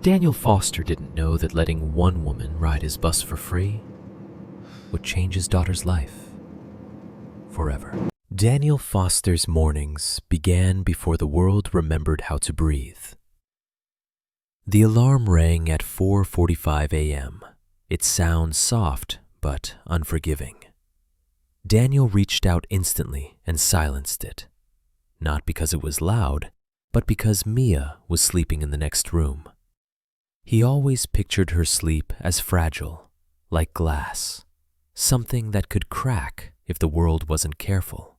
Daniel Foster didn't know that letting one woman ride his bus for free would change his daughter's life forever. Daniel Foster's mornings began before the world remembered how to breathe. The alarm rang at 4:45 a.m. Its sound soft but unforgiving. Daniel reached out instantly and silenced it, not because it was loud, but because Mia was sleeping in the next room. He always pictured her sleep as fragile, like glass, something that could crack if the world wasn't careful.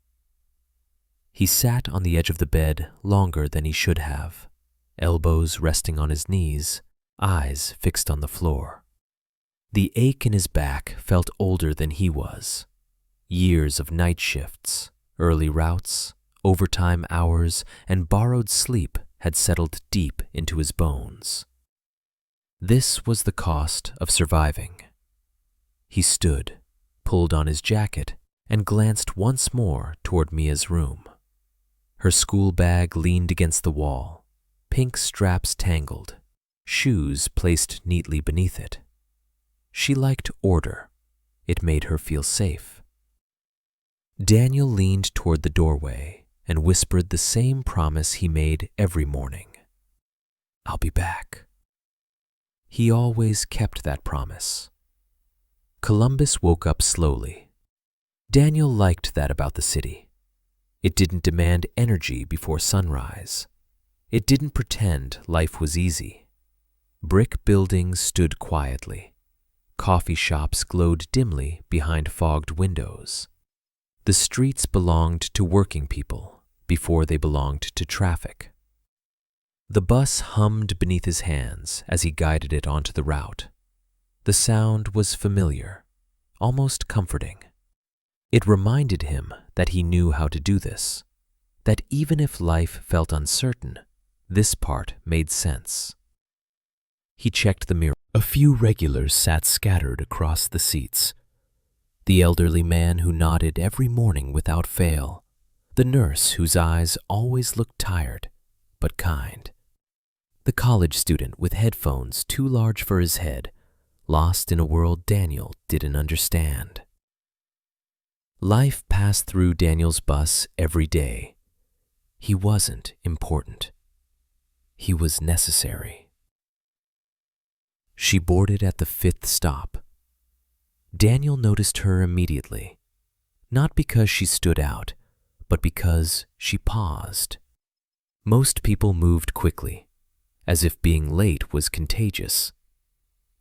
He sat on the edge of the bed longer than he should have, elbows resting on his knees, eyes fixed on the floor. The ache in his back felt older than he was. Years of night shifts, early routes, overtime hours, and borrowed sleep had settled deep into his bones. This was the cost of surviving. He stood, pulled on his jacket, and glanced once more toward Mia's room. Her school bag leaned against the wall, pink straps tangled, shoes placed neatly beneath it. She liked order. It made her feel safe. Daniel leaned toward the doorway and whispered the same promise he made every morning. "I'll be back." He always kept that promise. Columbus woke up slowly. Daniel liked that about the city. It didn't demand energy before sunrise. It didn't pretend life was easy. Brick buildings stood quietly. Coffee shops glowed dimly behind fogged windows. The streets belonged to working people before they belonged to traffic. The bus hummed beneath his hands as he guided it onto the route. The sound was familiar, almost comforting. It reminded him that he knew how to do this, that even if life felt uncertain, this part made sense. He checked the mirror. A few regulars sat scattered across the seats. The elderly man who nodded every morning without fail, the nurse whose eyes always looked tired but kind, the college student with headphones too large for his head, lost in a world Daniel didn't understand. Life passed through Daniel's bus every day. He wasn't important. He was necessary. She boarded at the 5th stop. Daniel noticed her immediately, not because she stood out, but because she paused. Most people moved quickly, as if being late was contagious.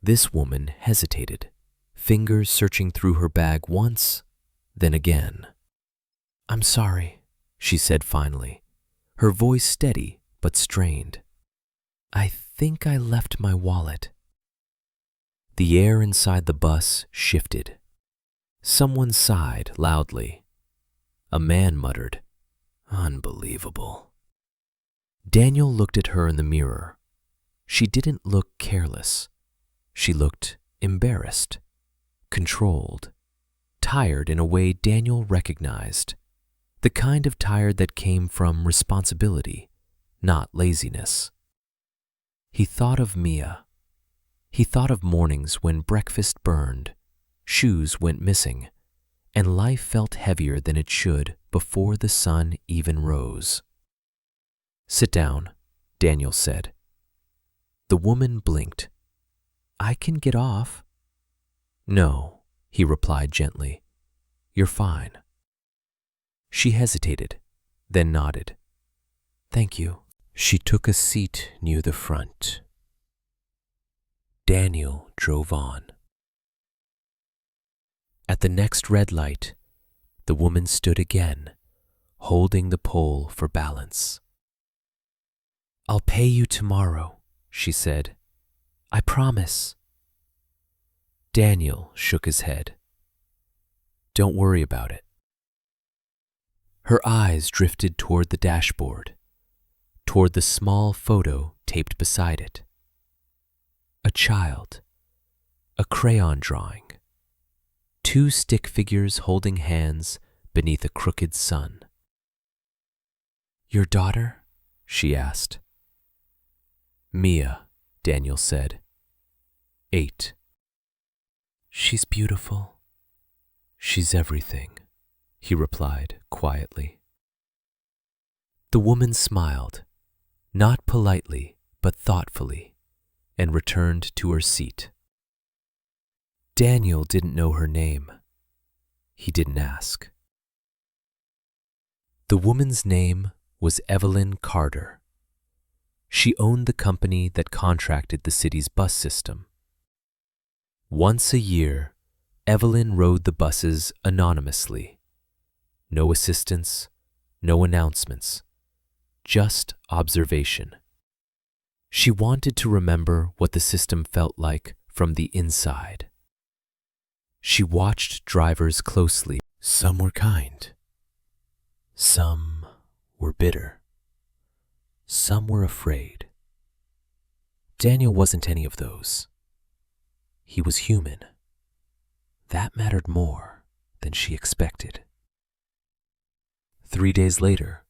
This woman hesitated, fingers searching through her bag once, then again. "I'm sorry," she said finally, her voice steady but strained. "I think I left my wallet." The air inside the bus shifted. Someone sighed loudly. A man muttered, "Unbelievable." Daniel looked at her in the mirror. She didn't look careless. She looked embarrassed, controlled, tired in a way Daniel recognized, the kind of tired that came from responsibility, not laziness. He thought of Mia. He thought of mornings when breakfast burned, shoes went missing, and life felt heavier than it should before the sun even rose. "Sit down," Daniel said. The woman blinked. "I can get off." "No," he replied gently. "You're fine." She hesitated, then nodded. "Thank you." She took a seat near the front. Daniel drove on. At the next red light, the woman stood again, holding the pole for balance. "I'll pay you tomorrow," she said. "I promise." Daniel shook his head. "Don't worry about it." Her eyes drifted toward the dashboard, toward the small photo taped beside it. A child, a crayon drawing, 2 stick figures holding hands beneath a crooked sun. "Your daughter?" she asked. "Mia," Daniel said. 8. She's beautiful. She's everything, he replied quietly. The woman smiled, not politely, but thoughtfully, and returned to her seat. Daniel didn't know her name. He didn't ask. The woman's name was Evelyn Carter. She owned the company that contracted the city's bus system. Once a year, Evelyn rode the buses anonymously. No assistance, no announcements, just observation. She wanted to remember what the system felt like from the inside. She watched drivers closely. Some were kind. Some were bitter. Some were afraid. Daniel wasn't any of those. He was human. That mattered more than she expected. 3 days later,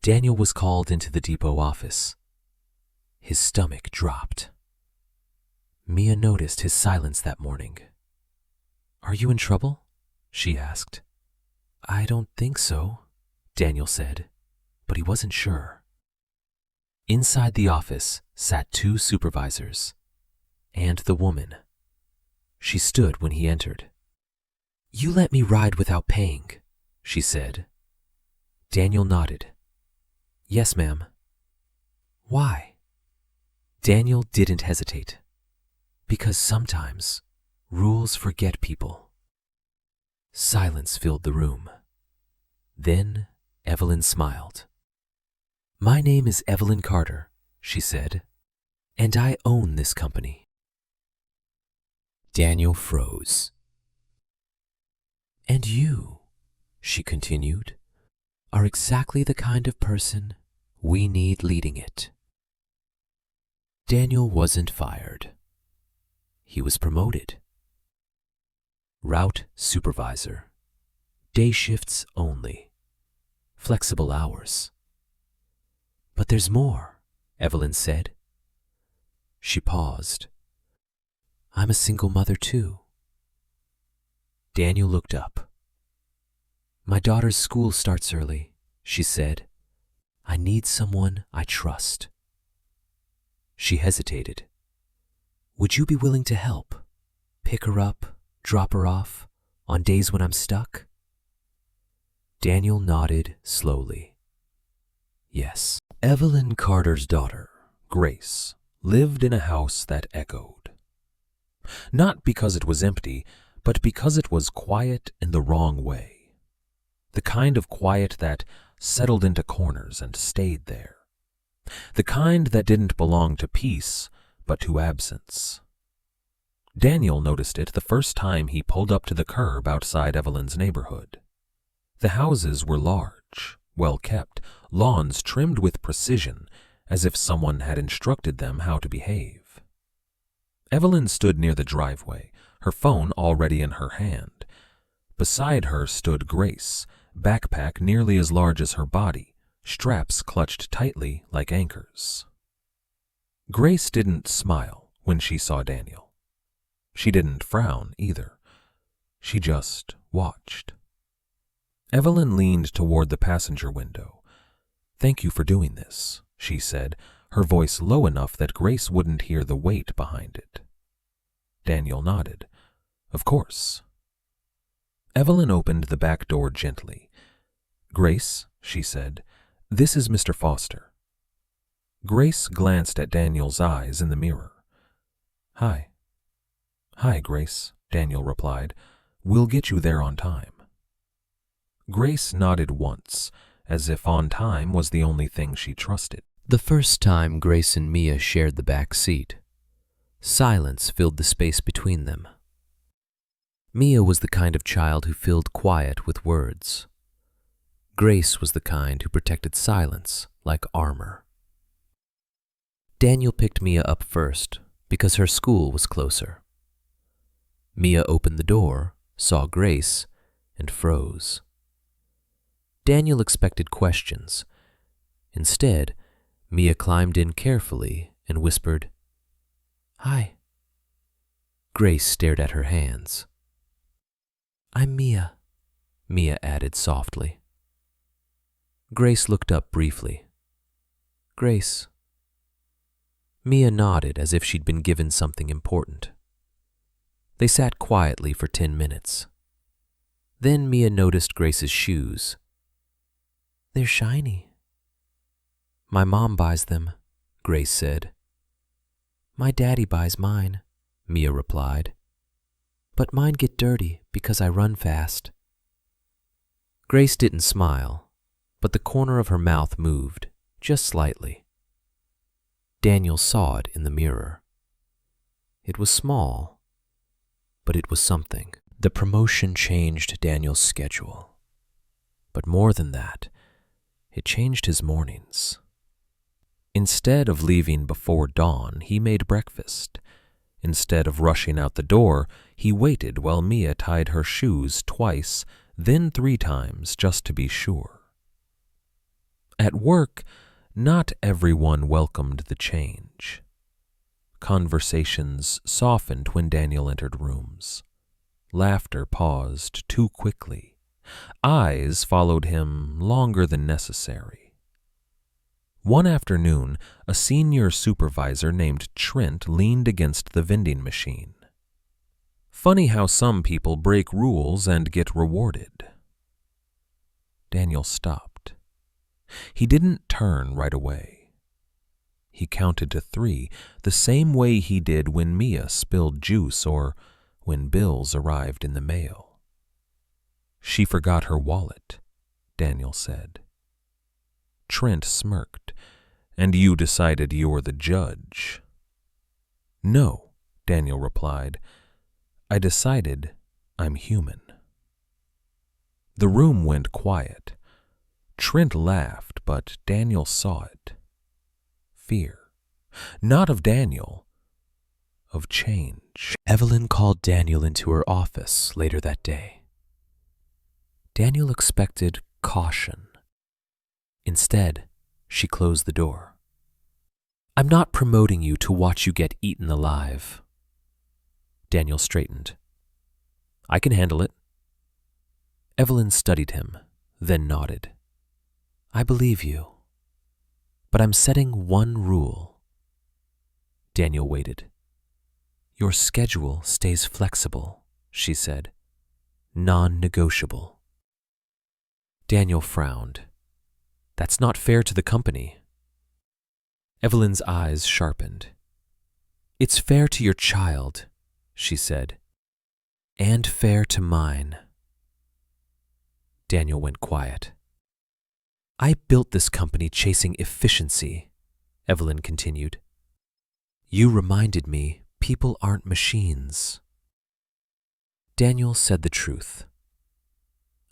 Daniel was called into the depot office. His stomach dropped. Mia noticed his silence that morning. "Are you in trouble?" she asked. "I don't think so," Daniel said, but he wasn't sure. Inside the office sat 2 supervisors and the woman. She stood when he entered. "You let me ride without paying," she said. Daniel nodded. "Yes, ma'am." "Why?" Daniel didn't hesitate. "Because sometimes rules forget people." Silence filled the room. Then Evelyn smiled. "My name is Evelyn Carter," she said, "and I own this company." Daniel froze. "And you," she continued, "are exactly the kind of person we need leading it." Daniel wasn't fired. He was promoted. Route supervisor. Day shifts only. Flexible hours. "But there's more," Evelyn said. She paused. "I'm a single mother too." Daniel looked up. "My daughter's school starts early," she said. "I need someone I trust." She hesitated. "Would you be willing to help? Pick her up, drop her off, on days when I'm stuck?" Daniel nodded slowly. Yes. Evelyn Carter's daughter, Grace, lived in a house that echoed. Not because it was empty, but because it was quiet in the wrong way. The kind of quiet that settled into corners and stayed there. The kind that didn't belong to peace, but to absence. Daniel noticed it the first time he pulled up to the curb outside Evelyn's neighborhood. The houses were large, well kept, lawns trimmed with precision, as if someone had instructed them how to behave. Evelyn stood near the driveway, her phone already in her hand. Beside her stood Grace, backpack nearly as large as her body, straps clutched tightly like anchors. Grace didn't smile when she saw Daniel. She didn't frown either. She just watched. Evelyn leaned toward the passenger window. "Thank you for doing this," she said, her voice low enough that Grace wouldn't hear the weight behind it. Daniel nodded. "Of course." Evelyn opened the back door gently. "Grace," she said, "this is Mr. Foster." Grace glanced at Daniel's eyes in the mirror. "Hi." "Hi, Grace," Daniel replied. "We'll get you there on time." Grace nodded once, as if on time was the only thing she trusted. The first time Grace and Mia shared the back seat, silence filled the space between them. Mia was the kind of child who filled quiet with words. Grace was the kind who protected silence like armor. Daniel picked Mia up first because her school was closer. Mia opened the door, saw Grace, and froze. Daniel expected questions. Instead, Mia climbed in carefully and whispered, Hi. Grace stared at her hands. I'm Mia, Mia added softly. Grace looked up briefly. Grace. Mia nodded as if she'd been given something important. They sat quietly for 10 minutes. Then Mia noticed Grace's shoes. They're shiny. My mom buys them, Grace said. My daddy buys mine, Mia replied. But mine get dirty because I run fast. Grace didn't smile, but the corner of her mouth moved, just slightly. Daniel saw it in the mirror. It was small, but it was something. The promotion changed Daniel's schedule. But more than that, it changed his mornings. Instead of leaving before dawn, he made breakfast. Instead of rushing out the door, he waited while Mia tied her shoes twice, then 3 times, just to be sure. At work, not everyone welcomed the change. Conversations softened when Daniel entered rooms. Laughter paused too quickly. Eyes followed him longer than necessary. One afternoon, a senior supervisor named Trent leaned against the vending machine. Funny how some people break rules and get rewarded. Daniel stopped. He didn't turn right away. He counted to 3, the same way he did when Mia spilled juice or when bills arrived in the mail. She forgot her wallet, Daniel said. Trent smirked. And you decided you're the judge. No, Daniel replied. I decided I'm human. The room went quiet. Trent laughed, but Daniel saw it. Fear. Not of Daniel, of change. Evelyn called Daniel into her office later that day. Daniel expected caution. Instead, she closed the door. I'm not promoting you to watch you get eaten alive. Daniel straightened. I can handle it. Evelyn studied him, then nodded. I believe you. But I'm setting one rule. Daniel waited. Your schedule stays flexible, she said. Non-negotiable. Daniel frowned. That's not fair to the company. Evelyn's eyes sharpened. It's fair to your child, she said, and fair to mine. Daniel went quiet. I built this company chasing efficiency, Evelyn continued. You reminded me people aren't machines. Daniel said the truth.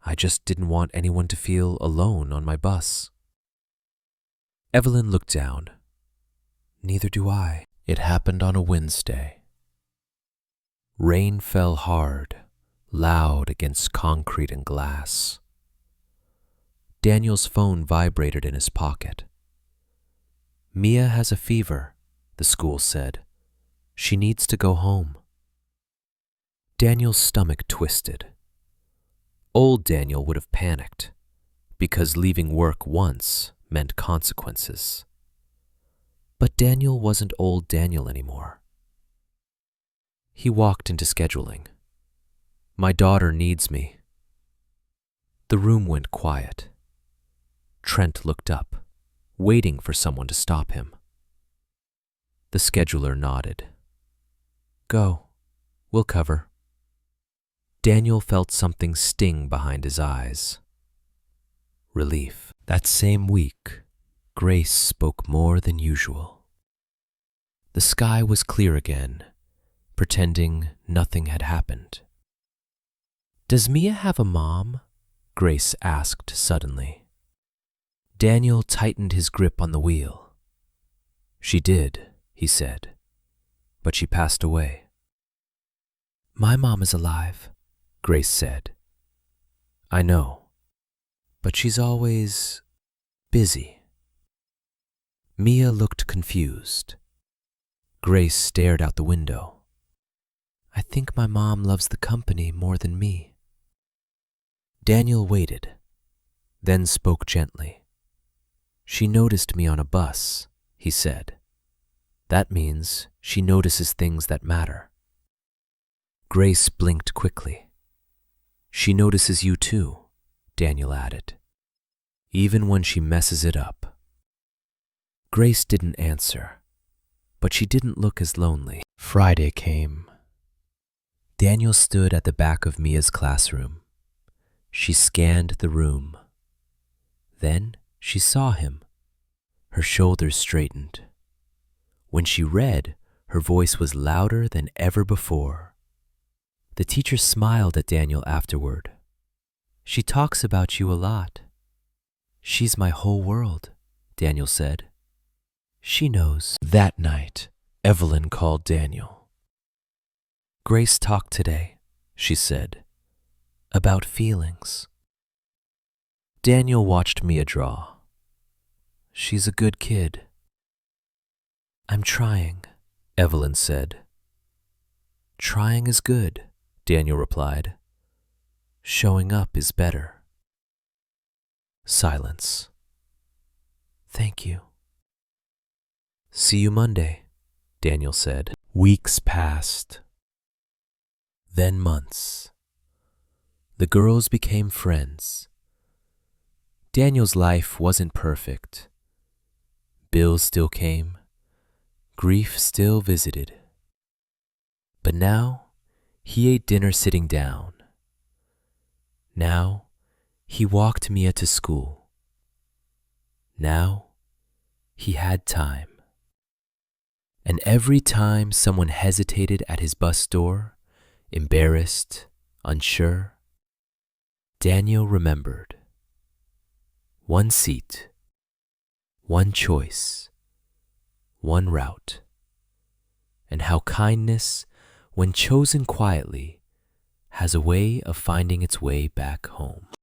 I just didn't want anyone to feel alone on my bus. Evelyn looked down. Neither do I. It happened on a Wednesday. Rain fell hard, loud against concrete and glass. Daniel's phone vibrated in his pocket. Mia has a fever, the school said. She needs to go home. Daniel's stomach twisted. Old Daniel would have panicked, because leaving work once meant consequences. But Daniel wasn't old Daniel anymore. He walked into scheduling. My daughter needs me. The room went quiet. Trent looked up, waiting for someone to stop him. The scheduler nodded. Go. We'll cover. Daniel felt something sting behind his eyes. Relief. That same week, Grace spoke more than usual. The sky was clear again, pretending nothing had happened. Does Mia have a mom? Grace asked suddenly. Daniel tightened his grip on the wheel. She did, he said, but she passed away. My mom is alive, Grace said. I know, but she's always busy. Mia looked confused. Grace stared out the window. I think my mom loves the company more than me. Daniel waited, then spoke gently. She noticed me on a bus, he said. That means she notices things that matter. Grace blinked quickly. She notices you too, Daniel added, even when she messes it up. Grace didn't answer, but she didn't look as lonely. Friday came. Daniel stood at the back of Mia's classroom. She scanned the room. Then she saw him. Her shoulders straightened. When she read, her voice was louder than ever before. The teacher smiled at Daniel afterward. She talks about you a lot. She's my whole world, Daniel said. She knows. That night, Evelyn called Daniel. Grace talked today, she said, about feelings. Daniel watched Mia draw. She's a good kid. I'm trying, Evelyn said. Trying is good, Daniel replied. Showing up is better. Silence. Thank you. See you Monday, Daniel said. Weeks passed. Then months. The girls became friends. Daniel's life wasn't perfect. Bills still came. Grief still visited. But now, he ate dinner sitting down. Now, he walked Mia to school. Now, he had time. And every time someone hesitated at his bus door, embarrassed, unsure, Daniel remembered. One seat, one choice, one route, and how kindness, when chosen quietly, has a way of finding its way back home.